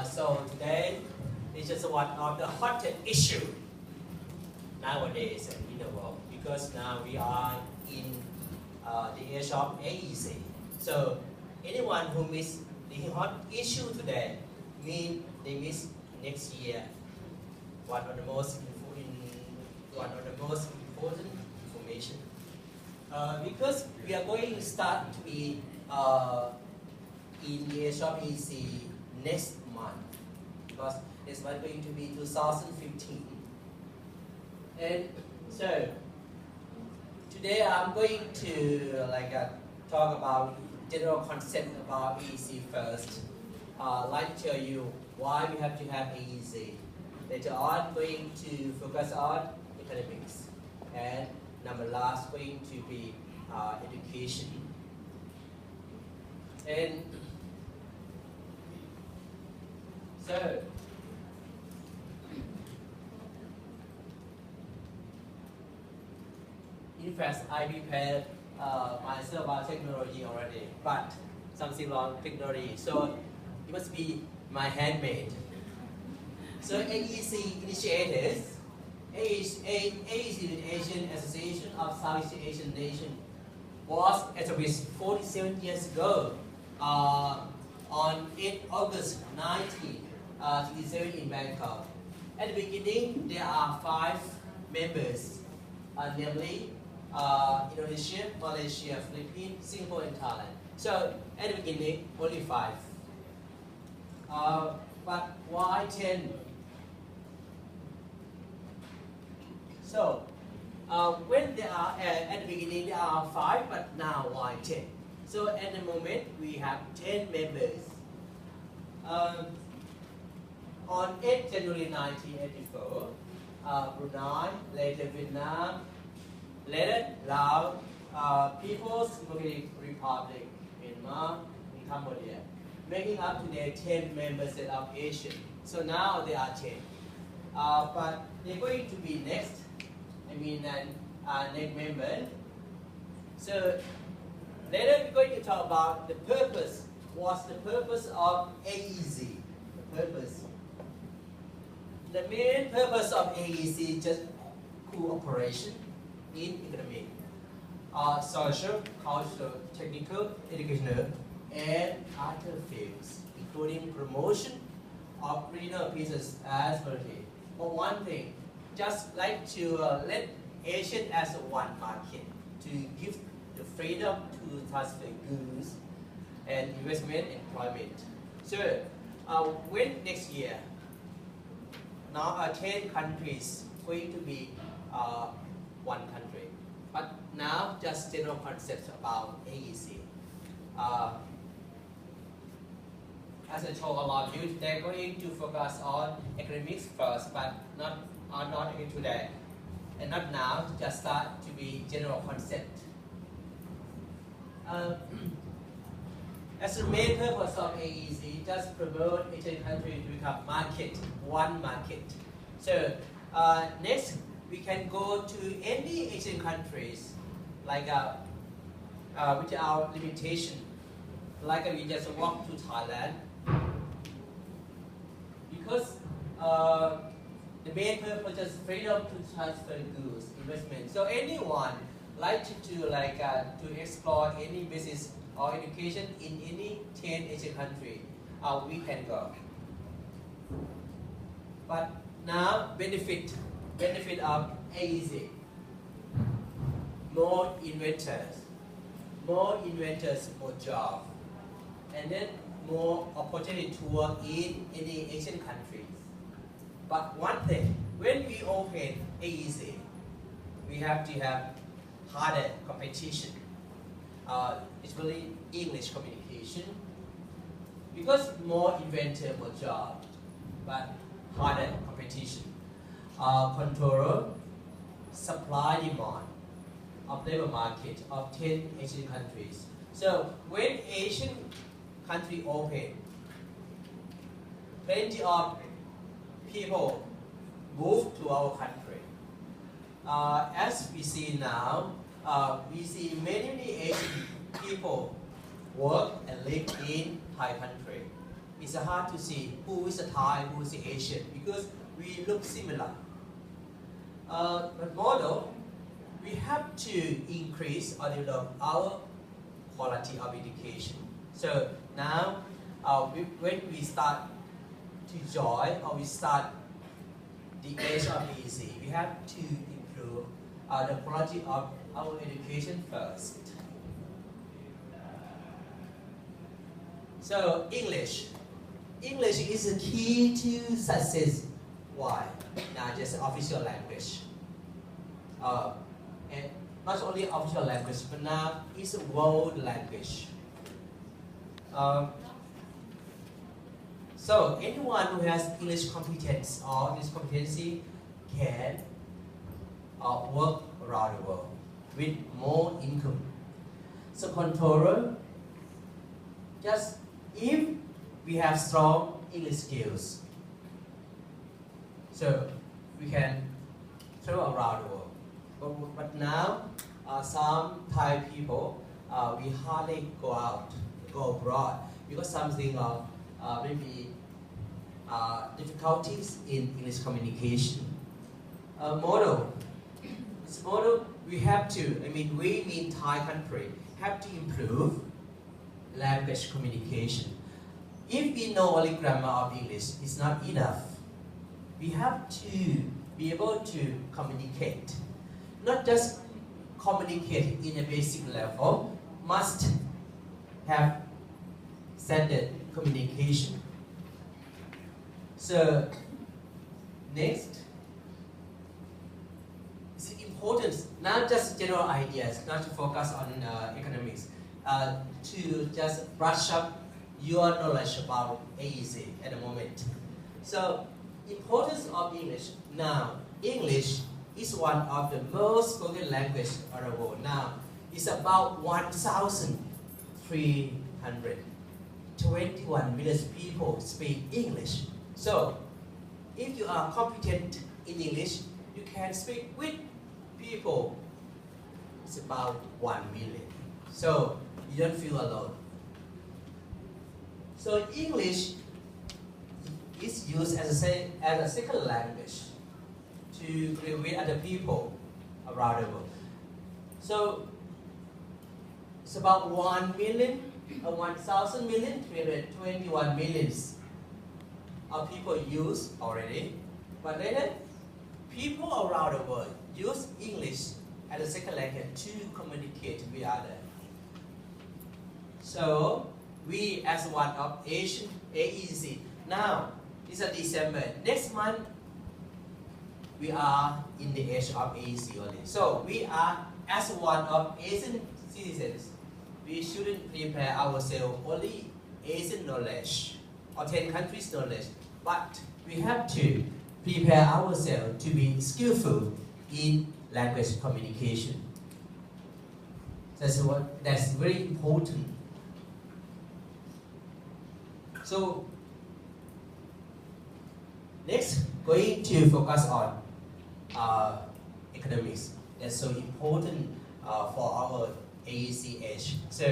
So today is just one of the hottest issue nowadays in the world because now we are in the age of AEC. So anyone who miss the hot issue today mean they miss next year one of the most important information. Because we are going to start to be in the age of AEC next month because it's going to be 2015. And so today I'm going to talk about general concept about AEC first. Like to tell you why we have to have AEC. Later on, going to focus on economics, and number last going to be education. And so in fact, I prepared myself about technology already, but something wrong technology. So it must be my handmade. So AEC initiated AEC Asian Association of Southeast Asian Nations was established 47 years ago on 8 August 1927 in Bangkok. At the beginning, there are 5 members, namely Indonesia, Malaysia, Philippines, Singapore, and Thailand. So at the beginning, only 5. But why 10? So when there are at the beginning there are 5, but now why 10? So at the moment we have 10 members. On 8 January 1984, Brunei, later Vietnam, later Laos, People's Democratic Republic, Myanmar, and Cambodia, making up today 10 members of Asia. So now there are 10. But they're going to be next. Next member. So later we're going to talk about the purpose. What's the purpose of AEC? The purpose. The main purpose of AEC is just cooperation in economic, social, cultural, technical, educational, and other fields, including promotion of regional peace as well. But one thing, just like to let Asian as one market, to give the freedom to transfer goods and investment employment. So when next year, now 10 countries going to be one country. But now just general concepts about AEC. As I told about you, they're going to focus on economics first, but not today, and not now. Just start to be general concept. As the main purpose of AEC, just promote Asian countries to become one market. So next we can go to any Asian countries without limitation. Like we just walk to Thailand because the main purpose is freedom to transfer goods, investment. So anyone like to explore any business or education in any 10 Asian country, we can go. But now benefit of AEC. More inventors, more jobs, and then more opportunity to work in any Asian countries. But one thing, when we open AEC, we have to have harder competition. It's really English communication. Because more inventor, more job, but harder competition. Control supply demand of labor market of 10 Asian countries. So when Asian country open, plenty of people move to our country. As we see now, we see many Asian people work and live in Thai country. it's hard to see who is a Thai, who is Asian, because we look similar. But model, we have to increase or develop our quality of education. So now, when we start to join or we start the age of AEC, we have to improve the quality of our education first. So English is the key to success. Why? Not just official language. And not only official language, but now it's a world language. So anyone who has English competence or English competency can work around the world with more income. So controller, just if we have strong English skills, so we can travel around the world. But now, some Thai people, we hardly go abroad because something of maybe difficulties in English communication. Model, we have to, we in Thai country have to improve language communication. If we know only grammar of English, it's not enough. We have to be able to communicate. Not just communicate in a basic level, must have standard communication. So, next, it's important, not just general ideas, not to focus on economics, to just brush up your knowledge about AEC at the moment. So, importance of English. Now, English is one of the most spoken languages around the world. Now, it's about 1,321 million people speak English. So, if you are competent in English, you can speak with people. It's about 1 million. So, you don't feel alone. So, English is used as a second language to deal with other people around the world. So, it's about 1 million, 1,000,321 millions of people use already. But later, people around the world use English as a second language to communicate with others. So, we as one of Asian AEC, now, it's December. Next month, we are in the age of AEC only. So we are as one of Asian citizens. We shouldn't prepare ourselves only Asian knowledge or 10 countries knowledge, but we have to prepare ourselves to be skillful in language communication. That's very important. So next, going to focus on economics. That's so important for our AEC age. So,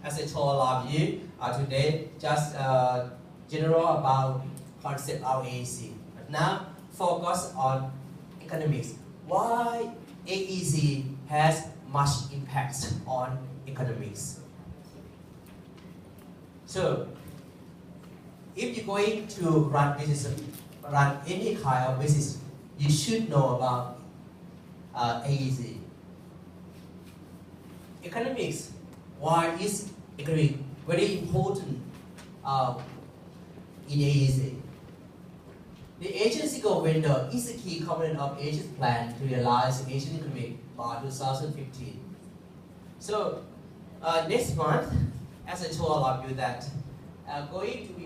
as I told all of you today, just general about concept of AEC. But now, focus on economics. Why AEC has much impact on economics? So, if you're going to run business, run any kind of business, you should know about AEC. Economics, why is economics very important in AEC? The Asian Single Window is a key component of Asia's plan to realize Asian economy by 2015. So next month, as I told all of you that going to be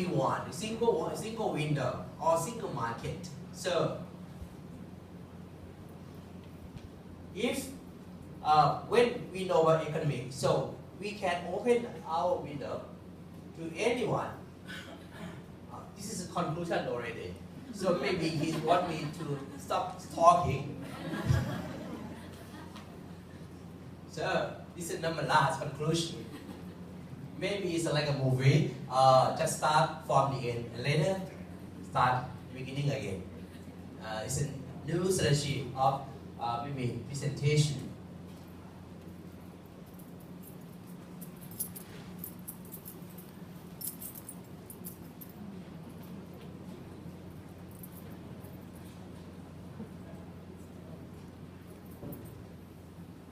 one single window or single market. So if when we know about economy, so we can open our window to anyone. This is a conclusion already. So maybe he want me to stop talking. So this is number last conclusion. maybe it's like a movie. Just start from the end and later start the beginning again. It's a new strategy of maybe presentation.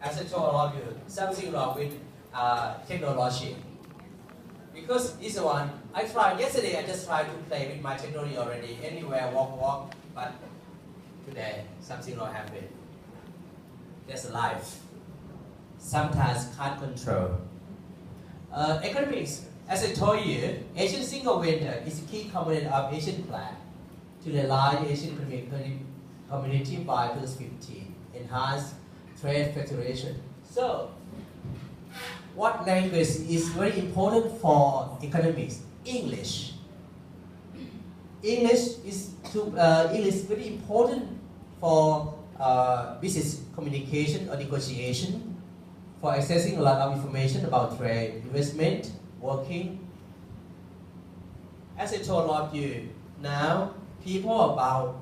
As I told all of you, something wrong with technology. Because this one, I tried yesterday, I just tried to play with my technology already, anywhere, walk, but today, something wrong happened. That's life. Sometimes can't control. Economics, as I told you, Asian single window is a key component of Asian plan to the large Asian community by 2015, enhance trade federation. So, what language is very important for economics? English. English is very important for business communication or negotiation, for accessing a lot of information about trade, investment, working. As I told all of you, now people about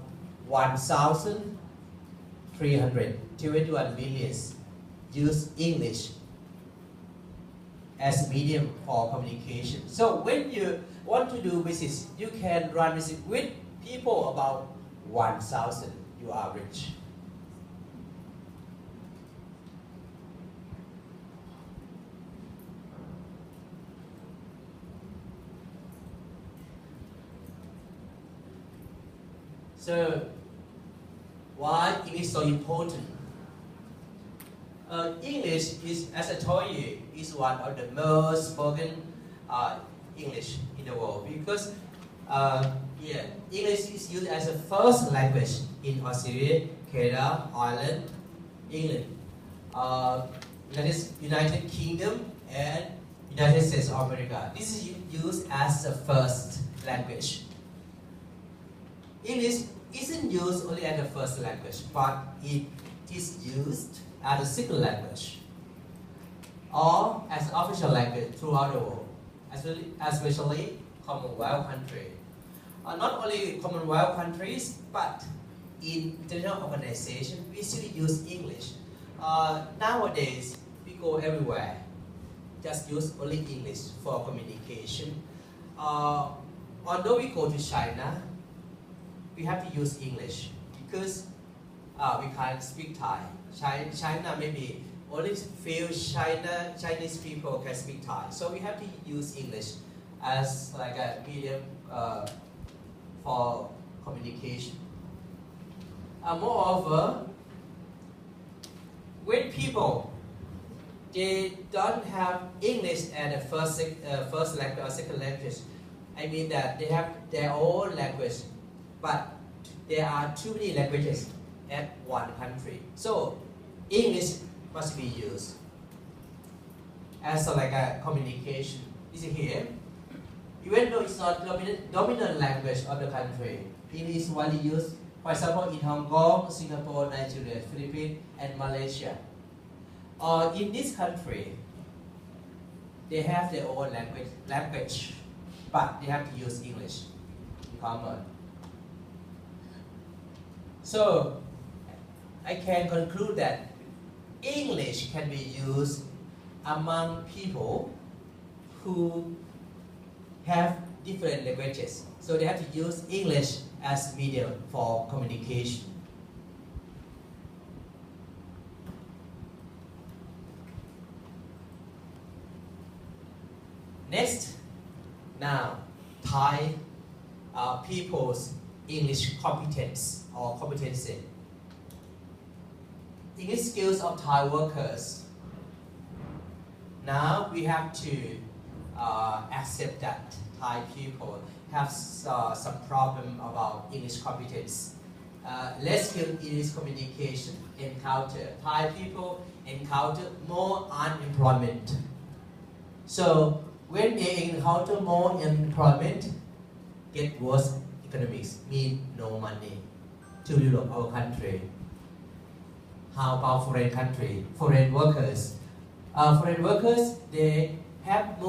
1,321 million use English as a medium for communication. So when you want to do business, you can run business with people about 1,000. You are rich. So why English is so important? English is, as I told you, is one of the most spoken English in the world because English is used as a first language in Australia, Canada, Ireland, England, United Kingdom, and United States of America. This is used as the first language. English isn't used only as the first language, but it is used as a second language or as an official language throughout the world, especially Commonwealth countries. Not only Commonwealth countries, but in international organizations, we still use English. Nowadays, we go everywhere, just use only English for communication. Although we go to China, we have to use English because we can't speak Thai. China maybe only few Chinese people can speak Thai, so we have to use English as like a medium for communication. Moreover, when people they don't have English as a first language or second language, I mean that they have their own language, but there are too many languages at one country. So English must be used as like a communication. This is here. Even though it's not dominant language of the country, English is widely used. For example, in Hong Kong, Singapore, Nigeria, Philippines, and Malaysia. In this country, they have their own language, but they have to use English in common. So, I can conclude that English can be used among people who have different languages. So they have to use English as medium for communication. Next, now, Thai people's English competence or competency. English skills of Thai workers. Now we have to accept that Thai people have some problem about English competence. Less skilled English communication Thai people encounter more unemployment. So when they encounter more unemployment, get worse economics, mean no money to Europe, our country. How about foreign country, foreign workers? Foreign workers, they have more